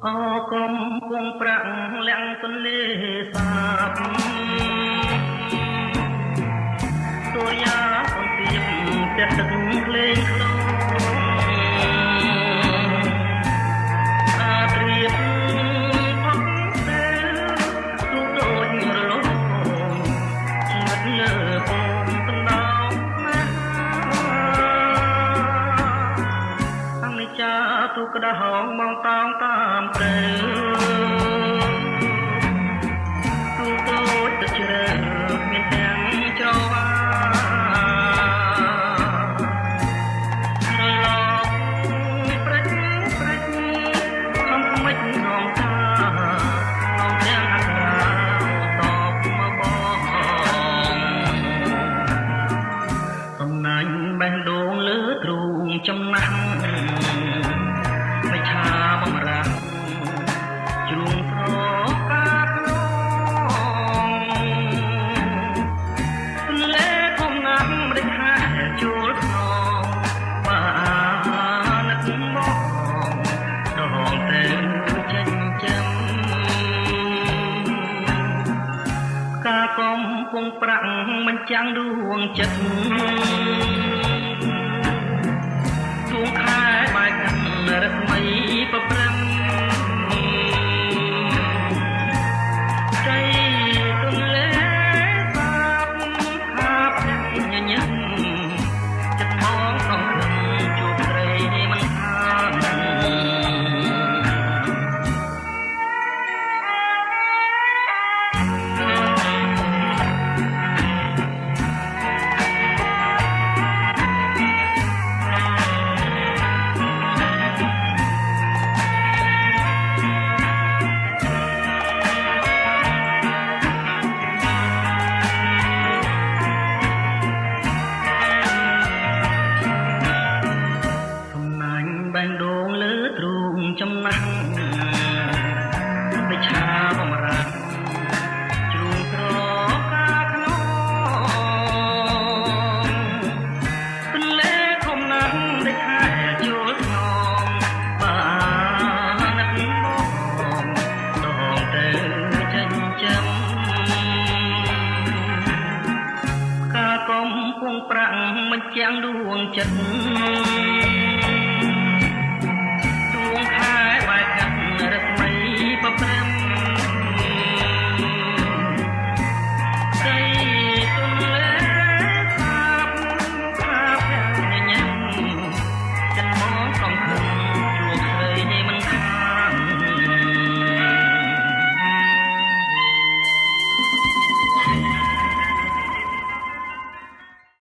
អកុំគង់ប្រាក់លាក់ទន្លេសាបទូយ៉ាសំទៀបតែទឹកភ្លេងខ្លងអាត្រៀបអត់ទេទូដូចរលកជីវិតលើពងដណ្ដោមណាអនិច្ចាទូក្តៅមកតោងតាមព្រៃទូដូចទឹកជ្រៅមានទាំងច្រវាបេះដូងលើទ្រូងចំណាំងមិនឆាបំរាំងជ្រុងស្រកាភ្នំលេខំណាំម្ដេចហាជួលខ្នងបាននឹកមកដងតែចិញ្ចឹមការកំពុងប្រាក់មិនចាំងដួងចិត្តខែបាយកាន់រស្មីប្រព្រឹង